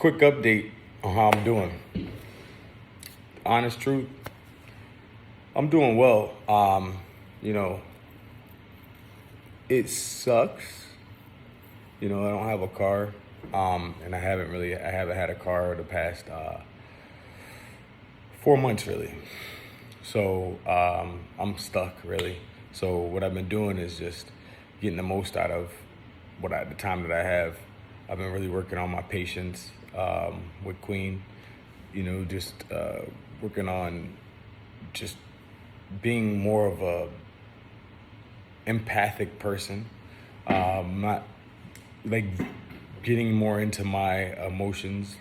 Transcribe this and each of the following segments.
quick update on how I'm doing. Honest truth, I'm doing well. You know, it sucks. I don't have a car, and I haven't had a car the past 4 months really. So I'm stuck really. So what I've been doing is just getting the most out of the time that I have. I've been really working on my patience with Queen. Just working on just being more of a empathic person. Not like getting more into my emotions,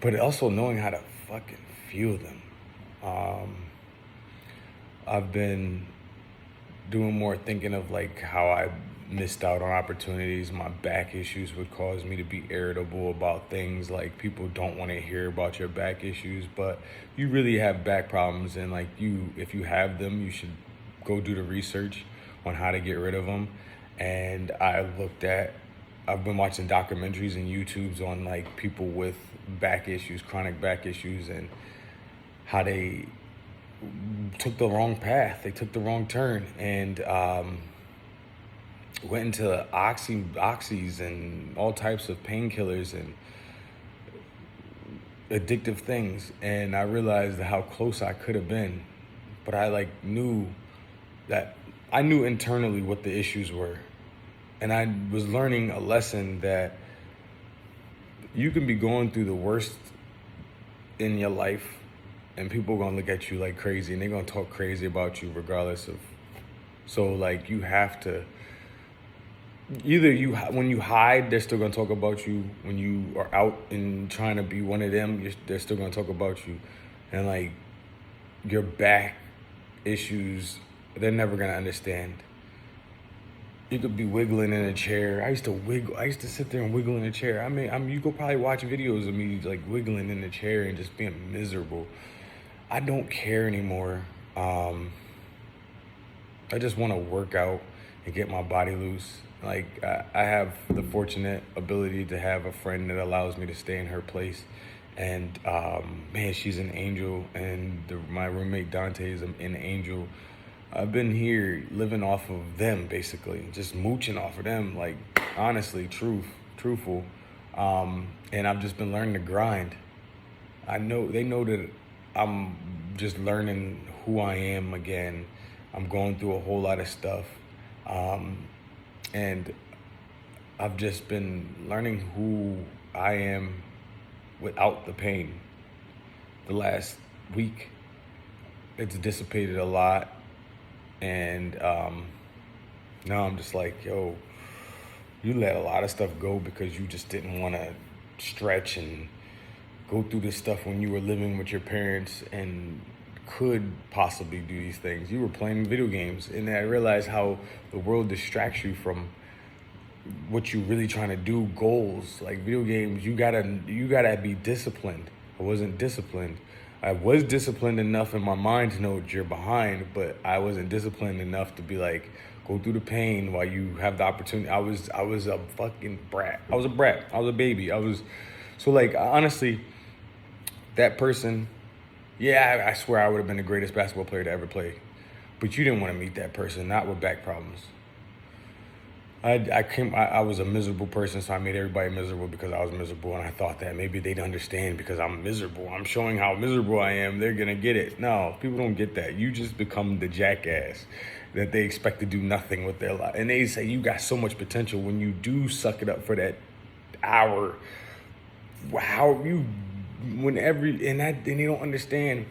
but also knowing how to fucking feel them. I've been doing more thinking of how I missed out on opportunities. My back issues would cause me to be irritable about things. Like, people don't want to hear about your back issues, but you really have back problems, and if you have them, you should go do the research on how to get rid of them. And I've been watching documentaries and YouTubes on people with back issues, chronic back issues, and how they took the wrong path. They took the wrong turn and went into oxys and all types of painkillers and addictive things. And I realized how close I could have been, but I knew internally what the issues were. And I was learning a lesson that you can be going through the worst in your life, and people are gonna look at you like crazy, and they're gonna talk crazy about you regardless of. So you have to when you hide, they're still gonna talk about you. When you are out and trying to be one of them, they're still gonna talk about you. And your back issues, they're never gonna understand. You could be wiggling in a chair. I used to sit there and wiggle in a chair. You could probably watch videos of me wiggling in the chair and just being miserable. I don't care anymore. I just want to work out and get my body loose. I have the fortunate ability to have a friend that allows me to stay in her place. And man, she's an angel. And my roommate Dante is an angel. I've been here living off of them, basically, just mooching off of them, honestly, truthful. And I've just been learning to grind. They know that I'm just learning who I am again. I'm going through a whole lot of stuff. And I've just been learning who I am without the pain. The last week, it's dissipated a lot. And now I'm just yo, you let a lot of stuff go because you just didn't want to stretch and go through this stuff when you were living with your parents and could possibly do these things. You were playing video games, and I realized how the world distracts you from what you're really trying to do, goals. Video games, you gotta be disciplined. I wasn't disciplined. I was disciplined enough in my mind to know that you're behind, but I wasn't disciplined enough to be go through the pain while you have the opportunity. I was a fucking brat. I was a brat. I was a baby. Honestly, that person, yeah, I swear I would have been the greatest basketball player to ever play. But you didn't want to meet that person, not with back problems. I was a miserable person, so I made everybody miserable because I was miserable, and I thought that maybe they'd understand because I'm miserable. I'm showing how miserable I am. They're going to get it. No, people don't get that. You just become the jackass that they expect to do nothing with their life. And they say you got so much potential when you do suck it up for that hour. And they don't understand.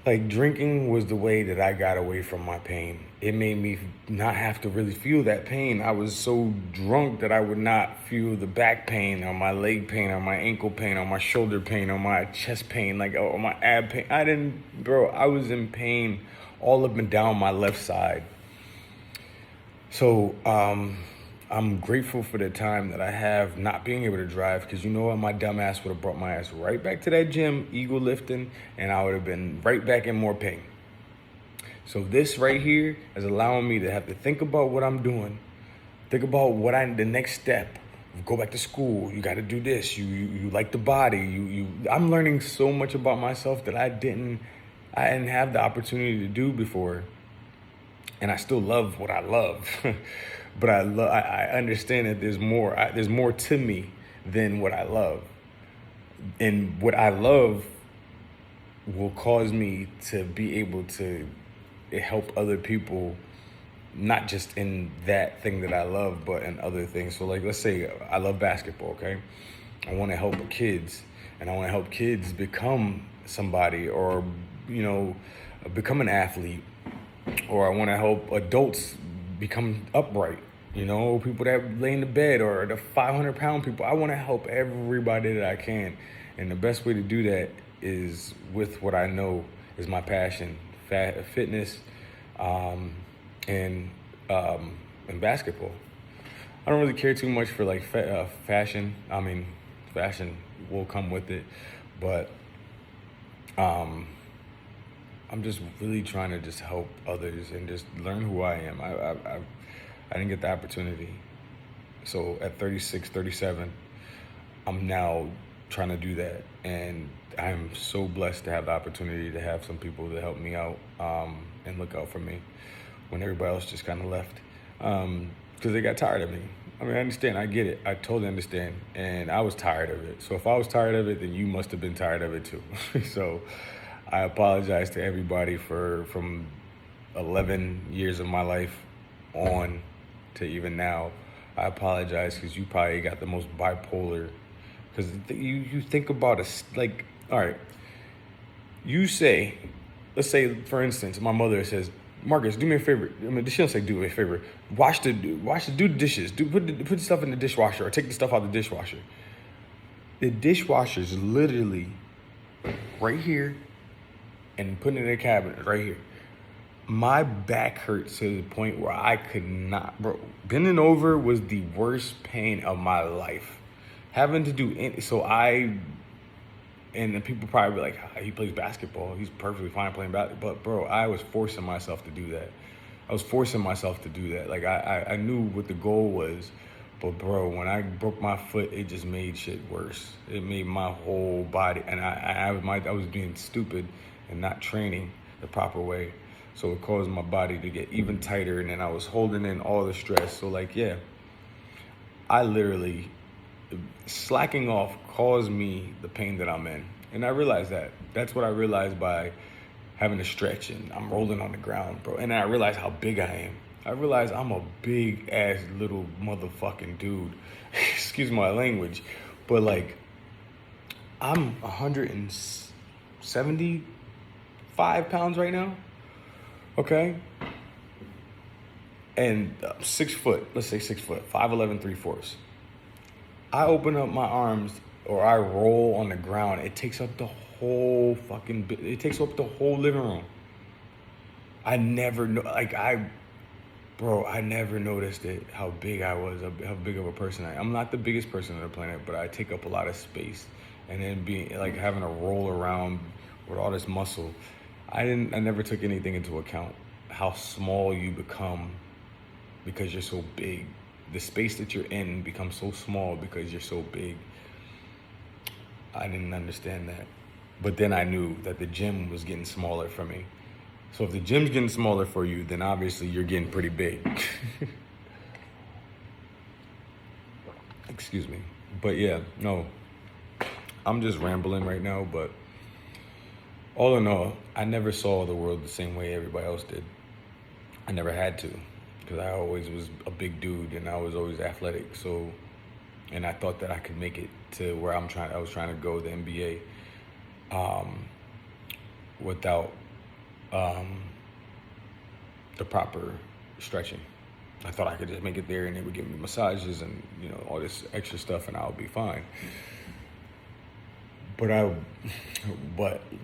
Drinking was the way that I got away from my pain. It made me not have to really feel that pain. I was so drunk that I would not feel the back pain or my leg pain or my ankle pain or my shoulder pain or my chest pain, or my ab pain. I was in pain all up and down my left side. So, I'm grateful for the time that I have not being able to drive, because you know what? My dumb ass would have brought my ass right back to that gym, ego lifting, and I would have been right back in more pain. So this right here is allowing me to have to think about what I'm doing, think about the next step, go back to school. You got to do this. You like the body. I'm learning so much about myself that I didn't have the opportunity to do before. And I still love what I love, but I understand that there's more to me than what I love, and what I love will cause me to be able to help other people, not just in that thing that I love, but in other things. So like, let's say I love basketball, okay? I want to help kids, and I want to help kids become somebody, or, you know, become an athlete, or I want to help adults become upright. You know, people that lay in the bed, or the 500-pound people. I want to help everybody that I can, and the best way to do that is with what I know is my passion, fitness, um, and and basketball. I don't really care too much for like fashion. I mean, fashion will come with it, but um, I'm just really trying to just help others and just learn who I am. I didn't get the opportunity. So at 36, 37, I'm now trying to do that. And I'm so blessed to have the opportunity to have some people to help me out, and look out for me when everybody else just kind of left. Because they got tired of me. I mean, I understand. I get it. I totally understand. And I was tired of it. So if I was tired of it, then you must have been tired of it too. So I apologize to everybody from 11 years of my life on to even now. I apologize because you probably got the most bipolar. Because you think about us like, all right, you say, let's say for instance, my mother says, Marcus, do me a favor. I mean, she don't say do me a favor. Do the dishes. Put the stuff in the dishwasher, or take the stuff out of the dishwasher. The dishwasher is literally right here, and putting it in the cabinet right here. My back hurts to the point where I could not, bro. Bending over was the worst pain of my life. Having to do and then people probably be like, he plays basketball. He's perfectly fine playing basketball. But bro, I was forcing myself to do that. Like I knew what the goal was. But bro, when I broke my foot, it just made shit worse. It made my whole body, and I was being stupid and not training the proper way. So it caused my body to get even tighter, and then I was holding in all the stress. So like, yeah, I literally, slacking off caused me the pain that I'm in. And I realized that. That's what I realized by having to stretch, and I'm rolling on the ground, bro. And then I realized how big I am. I realized I'm a big ass little motherfucking dude. Excuse my language. But like, I'm 175 pounds right now. Okay? And 6 foot, let's say 6 foot, 5'11", 3/4. I open up my arms or I roll on the ground, it takes up the whole it takes up the whole living room. I never noticed it, how big I was, how big of a person I am. I'm not the biggest person on the planet, but I take up a lot of space. And then being like having to roll around with all this muscle, I never took anything into account, how small you become because you're so big. The space that you're in becomes so small because you're so big. I didn't understand that. But then I knew that the gym was getting smaller for me. So if the gym's getting smaller for you, then obviously you're getting pretty big. Excuse me. But yeah, no, I'm just rambling right now, but all in all, I never saw the world the same way everybody else did. I never had to, because I always was a big dude and I was always athletic. So, and I thought that I could make it to where I was trying to go, the NBA, without the proper stretching. I thought I could just make it there and they would give me massages and, you know, all this extra stuff and I would be fine. But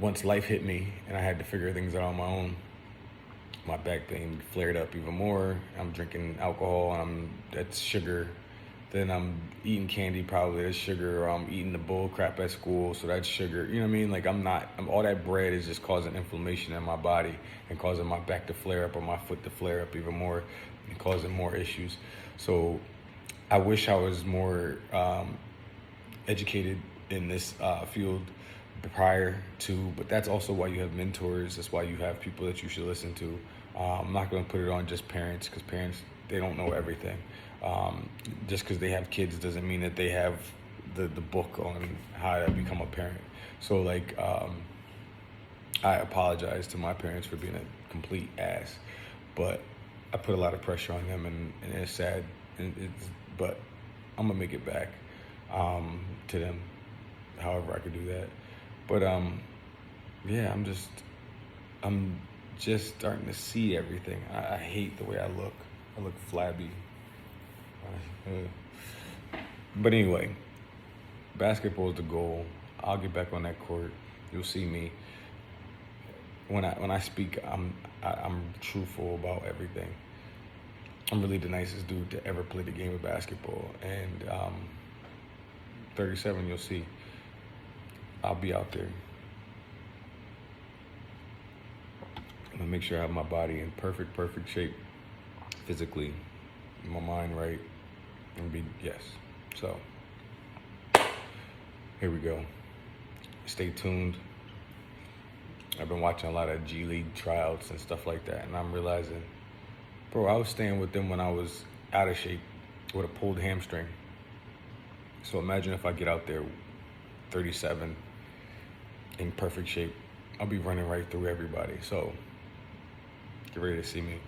once life hit me and I had to figure things out on my own, my back pain flared up even more. I'm drinking alcohol and that's sugar. Then I'm eating candy, probably that's sugar, or I'm eating the bull crap at school, so that's sugar. You know what I mean? Like all that bread is just causing inflammation in my body and causing my back to flare up or my foot to flare up even more and causing more issues. So I wish I was more educated in this field prior to, but that's also why you have mentors. That's why you have people that you should listen to. I'm not going to put it on just parents, because parents, they don't know everything. Just because they have kids doesn't mean that they have the book on how to become a parent. So like, I apologize to my parents for being a complete ass, but I put a lot of pressure on them, and it's sad. But I'm gonna make it back to them, however I could do that. But yeah, I'm just starting to see everything. I hate the way I look. I look flabby. But anyway, basketball is the goal. I'll get back on that court. You'll see me. When I speak, I'm truthful about everything. I'm really the nicest dude to ever play the game of basketball. And 37, you'll see. I'll be out there. I'm gonna make sure I have my body in perfect shape, physically, my mind right, and be yes. So here we go. Stay tuned. I've been watching a lot of G League tryouts and stuff like that, and I'm realizing, bro, I was staying with them when I was out of shape with a pulled hamstring. So imagine if I get out there 37 in perfect shape. I'll be running right through everybody. So get ready to see me.